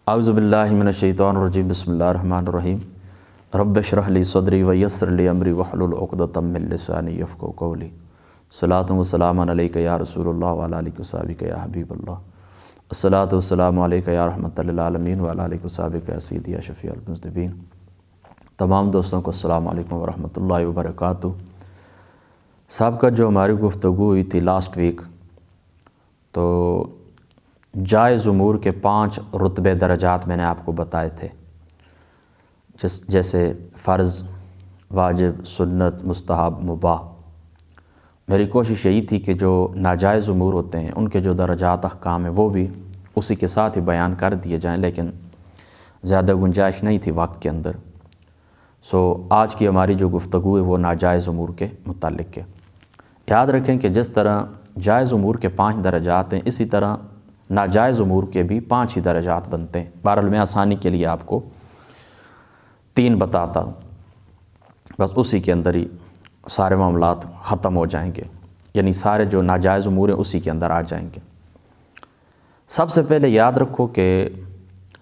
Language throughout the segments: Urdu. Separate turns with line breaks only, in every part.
اعوذ باللہ من الشیطان الرجیم بسم اللہ الرحمن الرحیم رب اشرح لی صدری ویسر لی امری واحلل عقدۃ من لسانی یفقهوا قولی صلاۃ و سلام علیک یا رسول اللہ وعلی آلہ وصحبہ یا حبیب اللہ الصلاۃ والسلام علیک یا رحمۃ للعالمین وعلی آلہ وصحبہ یا سیدی یا شفیع المذنبین۔ تمام دوستوں کو السلام علیکم ورحمۃ اللہ وبرکاتہ۔ سابقہ جو ہماری گفتگو ہوئی تھی لاسٹ ویک، تو جائز امور کے 5 رتبے درجات میں نے آپ کو بتائے تھے، جیسے فرض، واجب، سنت، مستحب، مباح۔ میری کوشش یہی تھی کہ جو ناجائز امور ہوتے ہیں ان کے جو درجات احکام ہیں وہ بھی اسی کے ساتھ ہی بیان کر دیے جائیں، لیکن زیادہ گنجائش نہیں تھی وقت کے اندر۔ آج کی ہماری جو گفتگو ہے وہ ناجائز امور کے متعلق ہے۔ یاد رکھیں کہ جس طرح جائز امور کے 5 درجات ہیں، اسی طرح ناجائز امور کے بھی 5 ہی درجات بنتے ہیں۔ بہرحال میں آسانی کے لیے آپ کو 3 بتاتا ہوں، بس اسی کے اندر ہی سارے معاملات ختم ہو جائیں گے، یعنی سارے جو ناجائز امور ہیں اسی کے اندر آ جائیں گے۔ سب سے پہلے یاد رکھو کہ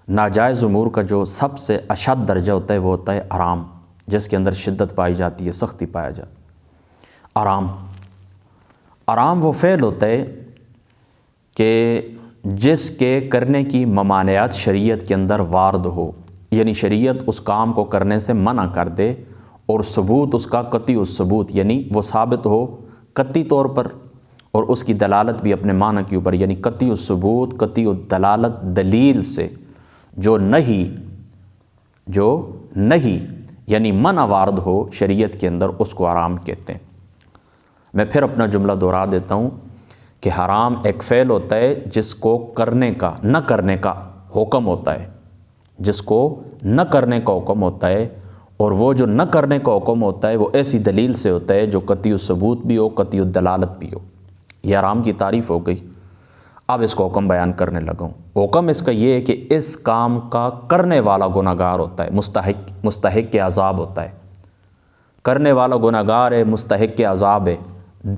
ناجائز امور کا جو سب سے اشد درجہ ہوتا ہے وہ ہوتا ہے حرام، جس کے اندر شدت پائی جاتی ہے، سختی پایا جاتا ہے۔ حرام وہ فعل ہوتا ہے کہ جس کے کرنے کی ممانعت شریعت کے اندر وارد ہو، یعنی شریعت اس کام کو کرنے سے منع کر دے اور ثبوت اس کا قطعی الثبوت، یعنی وہ ثابت ہو قطعی طور پر، اور اس کی دلالت بھی اپنے معنی کے اوپر، یعنی قطعی الثبوت، قطعی الدلالت، دلیل سے جو نہیں یعنی منع وارد ہو شریعت کے اندر، اس کو حرام کہتے ہیں۔ میں پھر اپنا جملہ دہرا دیتا ہوں کہ حرام ایک فعل ہوتا ہے جس کو کرنے کا، نہ کرنے کا حکم ہوتا ہے، جس کو نہ کرنے کا حکم ہوتا ہے، اور وہ جو نہ کرنے کا حکم ہوتا ہے وہ ایسی دلیل سے ہوتا ہے جو قطعی الثبوت بھی ہو، قطعی الدلالت بھی ہو۔ یہ حرام کی تعریف ہو گئی۔ اب اس کو حکم بیان کرنے لگا ہوں۔ حکم اس کا یہ ہے کہ اس کام کا کرنے والا گناہگار ہوتا ہے، مستحق کے عذاب ہوتا ہے۔ کرنے والا گناہگار ہے، مستحق کے عذاب ہے،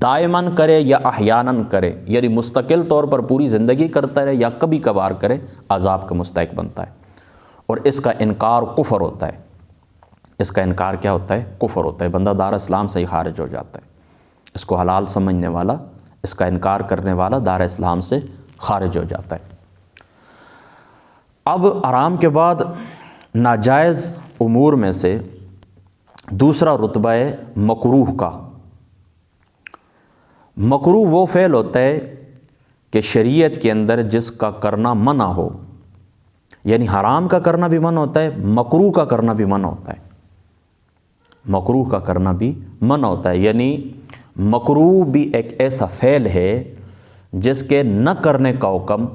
دائماً کرے یا احیاناً کرے، یعنی مستقل طور پر پوری زندگی کرتا رہے یا کبھی کبھار کرے، عذاب کا مستحق بنتا ہے۔ اور اس کا انکار کفر ہوتا ہے۔ اس کا انکار کیا ہوتا ہے؟ کفر ہوتا ہے۔ بندہ دار اسلام سے ہی خارج ہو جاتا ہے۔ اس کو حلال سمجھنے والا، اس کا انکار کرنے والا دار اسلام سے خارج ہو جاتا ہے۔ اب حرام کے بعد ناجائز امور میں سے دوسرا رتبہ ہے مکروہ کا۔ مکروہ وہ فعل ہوتا ہے کہ شریعت کے اندر جس کا کرنا منع ہو، یعنی حرام کا کرنا بھی منع ہوتا ہے، مکروہ کا کرنا بھی منع ہوتا ہے۔ مکروہ کا کرنا بھی منع ہوتا ہے، یعنی مکروہ بھی ایک ایسا فعل ہے جس کے نہ کرنے کا حکم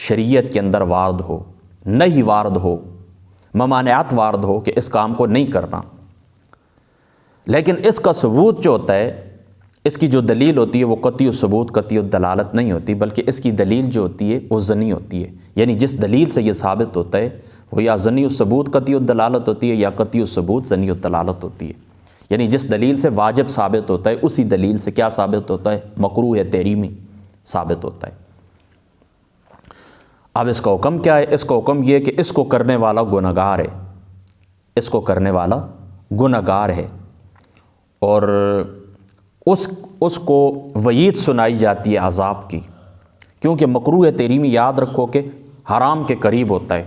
شریعت کے اندر وارد ہو، نہیں وارد ہو، ممانعت وارد ہو کہ اس کام کو نہیں کرنا، لیکن اس کا ثبوت جو ہوتا ہے، اس کی جو دلیل ہوتی ہے وہ قطعی الثبوت، قطعی الدلالت نہیں ہوتی، بلکہ اس کی دلیل جو ہوتی ہے وہ ظنی ہوتی ہے، یعنی جس دلیل سے یہ ثابت ہوتا ہے وہ یا ظنی الثبوت قطعی الدلالت ہوتی ہے یا قطعی الثبوت ظنی الدلالت ہوتی ہے۔ یعنی جس دلیل سے واجب ثابت ہوتا ہے اسی دلیل سے کیا ثابت ہوتا ہے؟ مکروہ یا تحریمی ثابت ہوتا ہے۔ اب اس کا حکم کیا ہے؟ اس کا حکم یہ ہے کہ اس کو کرنے والا گناہگار ہے، اس کو کرنے والا گناہگار ہے، اور اس کو وعید سنائی جاتی ہے عذاب کی، کیونکہ مکروہ تحریمی یاد رکھو کہ حرام کے قریب ہوتا ہے۔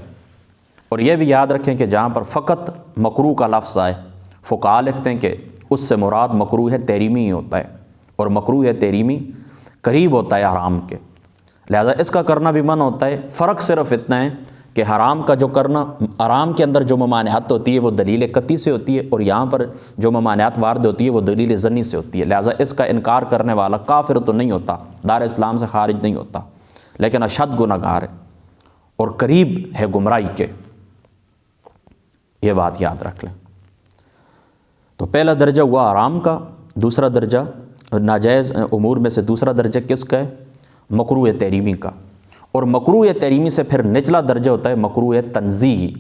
اور یہ بھی یاد رکھیں کہ جہاں پر فقط مکروہ کا لفظ آئے، فقہا لکھتے ہیں کہ اس سے مراد مکروہ تحریمی ہی ہوتا ہے، اور مکروہ تحریمی قریب ہوتا ہے حرام کے، لہذا اس کا کرنا بھی منع ہوتا ہے۔ فرق صرف اتنا ہے کہ حرام کا جو کرنا، حرام کے اندر جو ممانعت ہوتی ہے وہ دلیل قطعی سے ہوتی ہے، اور یہاں پر جو ممانعت وارد ہوتی ہے وہ دلیل ظنی سے ہوتی ہے، لہذا اس کا انکار کرنے والا کافر تو نہیں ہوتا، دار اسلام سے خارج نہیں ہوتا، لیکن اشد گناہگار ہے اور قریب ہے گمراہی کے۔ یہ بات یاد رکھ لیں۔ تو پہلا درجہ ہوا حرام کا، دوسرا درجہ ناجائز امور میں سے دوسرا درجہ کس کا ہے؟ مکروہ تحریمی کا، اور مکروہ تحریمی سے پھر نچلا درجہ ہوتا ہے مکروہ تنزیہی۔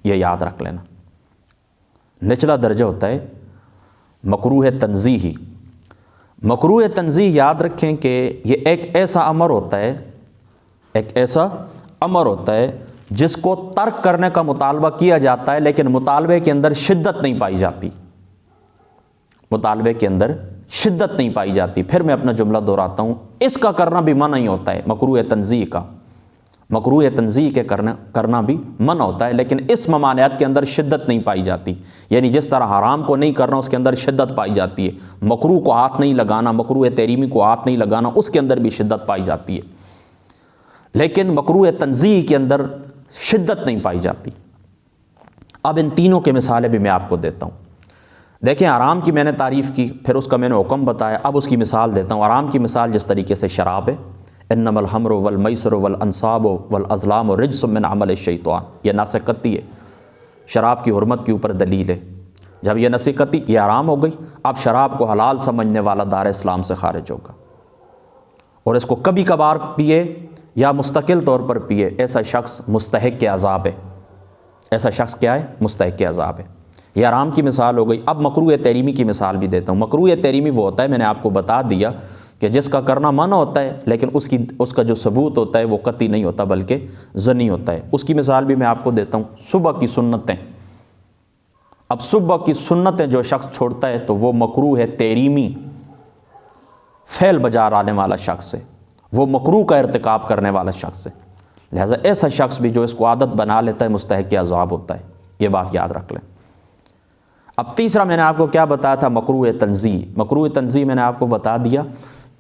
یہ یاد رکھ لینا، نچلا درجہ ہوتا ہے مکروہ تنزیہی۔ مکروہ تنزیہ یاد رکھیں کہ یہ ایک ایسا امر ہوتا ہے، ایک ایسا امر ہوتا ہے جس کو ترک کرنے کا مطالبہ کیا جاتا ہے لیکن مطالبے کے اندر شدت نہیں پائی جاتی، مطالبے کے اندر شدت نہیں پائی جاتی۔ پھر میں اپنا جملہ دہراتا ہوں، اس کا کرنا بھی منع ہی ہوتا ہے، مکروہ تنزیہ کا، مکروہ تنزیہ کے کرنا بھی منع ہوتا ہے، لیکن اس ممانعت کے اندر شدت نہیں پائی جاتی، یعنی جس طرح حرام کو نہیں کرنا اس کے اندر شدت پائی جاتی ہے، مکروہ کو ہاتھ نہیں لگانا، مکروہ تحریمی کو ہاتھ نہیں لگانا، اس کے اندر بھی شدت پائی جاتی ہے، لیکن مکروہ تنزیہ کے اندر شدت نہیں پائی جاتی۔ اب ان تینوں کے مثالیں بھی میں آپ کو دیتا ہوں۔ دیکھیں، حرام کی میں نے تعریف کی، پھر اس کا میں نے حکم بتایا، اب اس کی مثال دیتا ہوں۔ حرام کی مثال جس طریقے سے شراب ہے، انما الخمر والمیسر والانصاب والازلام رجس من عمل الشیطان، یہ نص قطعی ہے، شراب کی حرمت کے اوپر دلیل ہے۔ جب یہ نص قطعی، یہ حرام ہو گئی، اب شراب کو حلال سمجھنے والا دار اسلام سے خارج ہوگا، اور اس کو کبھی کبھار پیے یا مستقل طور پر پیے، ایسا شخص مستحق کے عذاب ہے، ایسا شخص کیا ہے؟ مستحق کے عذاب ہے۔ یہ حرام کی مثال ہو گئی۔ اب مکروہ تحریمی کی مثال بھی دیتا ہوں۔ مکروہ تحریمی وہ ہوتا ہے، میں نے آپ کو بتا دیا کہ جس کا کرنا منع ہوتا ہے لیکن اس کا جو ثبوت ہوتا ہے وہ قطعی نہیں ہوتا بلکہ ظنی ہوتا ہے۔ اس کی مثال بھی میں آپ کو دیتا ہوں۔ صبح کی سنتیں، اب صبح کی سنتیں جو شخص چھوڑتا ہے تو وہ مکروہ تحریمی فعل بجا لانے والا شخص ہے، وہ مکروہ کا ارتکاب کرنے والا شخص ہے، لہٰذا ایسا شخص بھی جو اس کو عادت بنا لیتا ہے مستحق عذاب ہوتا ہے، یہ بات یاد رکھ لیں۔ اب تیسرا میں نے آپ کو کیا بتایا تھا؟ مکروہ تنزیہ۔ مکروہ تنزیہ میں نے آپ کو بتا دیا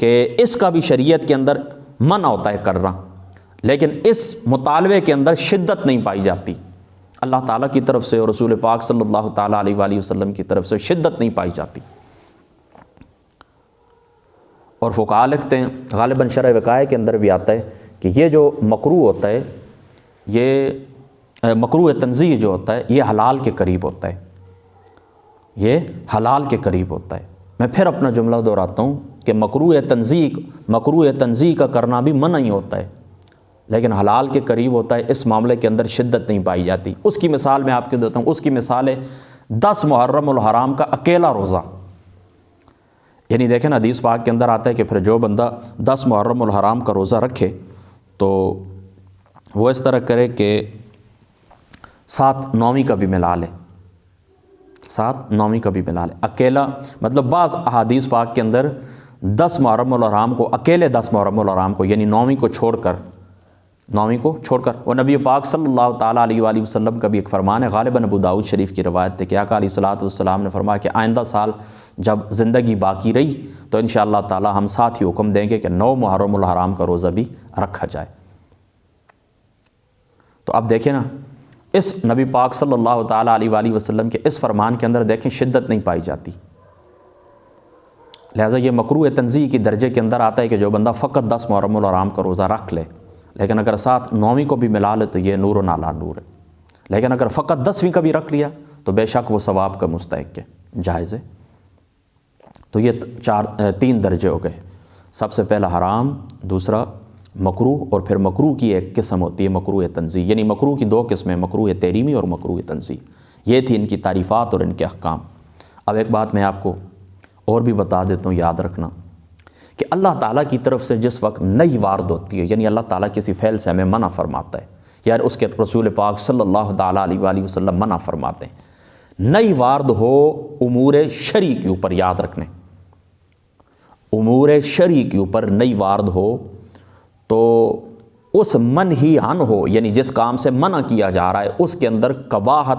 کہ اس کا بھی شریعت کے اندر منع ہوتا ہے کرنا، لیکن اس مطالبے کے اندر شدت نہیں پائی جاتی، اللہ تعالیٰ کی طرف سے اور رسول پاک صلی اللہ تعالیٰ علیہ وآلہ وسلم کی طرف سے شدت نہیں پائی جاتی۔ اور فقہاء لکھتے ہیں، غالباً شرح وقائع کے اندر بھی آتا ہے کہ یہ جو مکروہ ہوتا ہے، یہ مکروہ تنزیہ جو ہوتا ہے یہ حلال کے قریب ہوتا ہے، یہ حلال کے قریب ہوتا ہے۔ میں پھر اپنا جملہ دہراتا ہوں کہ مکروہ تنزیہ کا کرنا بھی منع ہی ہوتا ہے لیکن حلال کے قریب ہوتا ہے، اس معاملے کے اندر شدت نہیں پائی جاتی۔ اس کی مثال میں آپ کو دیتا ہوں۔ اس کی مثال ہے 10 محرم الحرام کا اکیلا روزہ، یعنی دیکھیں نا، حدیث پاک کے اندر آتا ہے کہ پھر جو بندہ 10 محرم الحرام کا روزہ رکھے تو وہ اس طرح کرے کہ 7 نویں کا بھی ملا لے، 7 نویں کا بھی ملا لے اکیلا۔ مطلب بعض احادیث پاک کے اندر 10 محرم الحرام کو، اکیلے 10 محرم الحرام کو، یعنی نویں کو چھوڑ کر اور نبی پاک صلی اللہ تعالیٰ علیہ وآلہ وسلم کا بھی ایک فرمان ہے، غالباً ابو داؤد شریف کی روایت ہے کہ آقا علیہ الصلوۃ والسلام نے فرمایا کہ آئندہ سال جب زندگی باقی رہی تو انشاءاللہ تعالیٰ ہم ساتھ ہی حکم دیں گے کہ 9 محرم الحرام کا روزہ بھی رکھا جائے۔ تو اب دیکھیں نا، اس نبی پاک صلی اللہ تعالیٰ علیہ وآلہ وسلم کے اس فرمان کے اندر دیکھیں شدت نہیں پائی جاتی، لہٰذا یہ مکروہ تنزیہ کی درجے کے اندر آتا ہے کہ جو بندہ فقط 10 محرم الحرام کا روزہ رکھ لے، لیکن اگر 7 نویں کو بھی ملا لے تو یہ نور و نالا نور ہے، لیکن اگر فقط 10ویں کا بھی رکھ لیا تو بے شک وہ ثواب کا مستحق ہے، جائز ہے۔ تو یہ 3 درجے ہو گئے، سب سے پہلا حرام، دوسرا مکروہ، اور پھر مکروہ کی ایک قسم ہوتی ہے مکروہ تنزیہ، یعنی مکروہ کی 2 قسمیں، مکروہ تحریمی اور مکروہ تنزیہ۔ یہ تھی ان کی تعریفات اور ان کے احکام۔ اب ایک بات میں آپ کو اور بھی بتا دیتا ہوں، یاد رکھنا کہ اللہ تعالیٰ کی طرف سے جس وقت نئی وارد ہوتی ہے، یعنی اللہ تعالیٰ کسی فعل سے ہمیں منع فرماتا ہے یا اس کے رسول پاک صلی اللہ تعالیٰ علیہ وآلہ وسلم منع فرماتے ہیں، نئی وارد ہو امور شرعی کے اوپر، یاد رکھنے، امور شرعی کے اوپر نئی وارد ہو تو اس منہی عن ہو، یعنی جس کام سے منع کیا جا رہا ہے اس کے اندر قباحت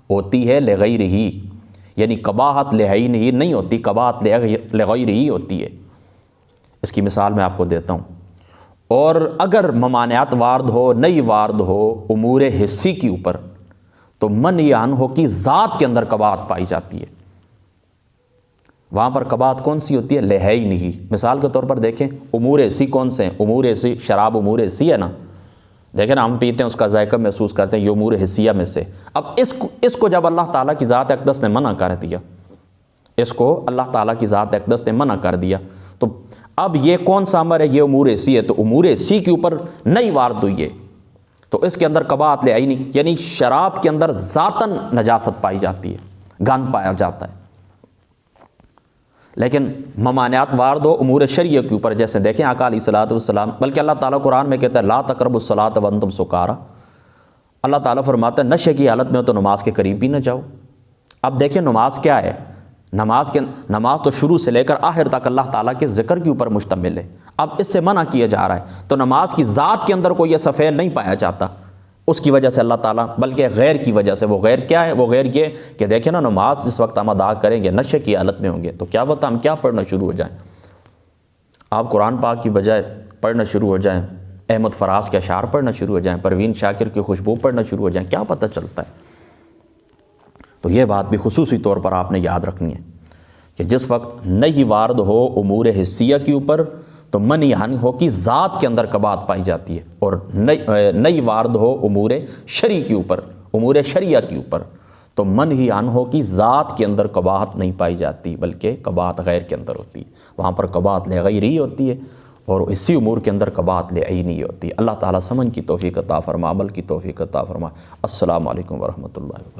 ہوتی ہے لغیر ہی، یعنی قباحت لعین ہی نہیں ہوتی، قباحت لغیر ہی ہوتی ہے۔ اس کی مثال میں آپ کو دیتا ہوں۔ اور اگر ممانعت وارد ہو، نئی وارد ہو امور حسی کے اوپر تو منہی عن ہو کی ذات کے اندر قباحت پائی جاتی ہے۔ وہاں پر قباحت کون سی ہوتی ہے؟ لہی نہیں۔ مثال کے طور پر دیکھیں، امور حسی کون سے ہیں؟ امور حسی، شراب امور حسی ہے نا، دیکھیں نا، ہم پیتے ہیں اس کا ذائقہ محسوس کرتے ہیں، یہ امور حسیہ میں سے۔ اب اس کو جب اللہ تعالیٰ کی ذات اقدس نے منع کر دیا، اس کو اللہ تعالیٰ کی ذات اقدس نے منع کر دیا، تو اب یہ کون سا امر ہے؟ یہ امور حسی ہے، تو امور حسی کے اوپر نئی وارد ہوئی ہے تو اس کے اندر قباحت لعینی، یعنی شراب کے اندر ذاتاً نجاست پائی جاتی ہے، گند پایا جاتا ہے۔ لیکن ممانعات وارد ہو امور شرعیہ کے اوپر، جیسے دیکھیں آقا علیہ الصلوۃ والسلام، بلکہ اللہ تعالیٰ قرآن میں کہتا ہے لا تقربوا الصلاۃ وانتم سکارى، اللہ تعالیٰ فرماتا ہے نشے کی حالت میں ہو تو نماز کے قریب بھی نہ جاؤ۔ اب دیکھیں نماز کیا ہے، نماز تو شروع سے لے کر آخر تک اللہ تعالیٰ کے ذکر کے اوپر مشتمل ہے۔ اب اس سے منع کیا جا رہا ہے تو نماز کی ذات کے اندر کوئی ایسا فعل نہیں پایا جاتا اس کی وجہ سے اللہ تعالیٰ، بلکہ غیر کی وجہ سے۔ وہ غیر کیا ہے؟ وہ غیر یہ کہ دیکھیں نا، نماز جس وقت ہم ادا کریں گے نشے کی حالت میں ہوں گے تو کیا پتہ ہم کیا پڑھنا شروع ہو جائیں۔ آپ قرآن پاک کی بجائے پڑھنا شروع ہو جائیں احمد فراز کے اشعار پڑھنا شروع ہو جائیں، پروین شاکر کی خوشبو پڑھنا شروع ہو جائیں، کیا پتہ چلتا ہے۔ تو یہ بات بھی خصوصی طور پر آپ نے یاد رکھنی ہے کہ جس وقت نہی وارد ہو امور حسیہ کے اوپر تو منہی عن ہو کی ذات کے اندر قباحت پائی جاتی ہے، اور نہی وارد ہو امور شرعی کے اوپر، امور شریعہ کے اوپر تو منہی عن ہو کی ذات کے اندر قباحت نہیں پائی جاتی بلکہ قباحت غیر کے اندر ہوتی ہے۔ وہاں پر قباحت لغیری ہوتی ہے اور اسی امور کے اندر قباحت لعینی ہوتی ہے۔ اللہ تعالیٰ سمجھ کی توفیق عطا فرما، عمل کی توفیق عطا فرما۔ السلام علیکم ورحمۃ اللہ وبرکاتہ۔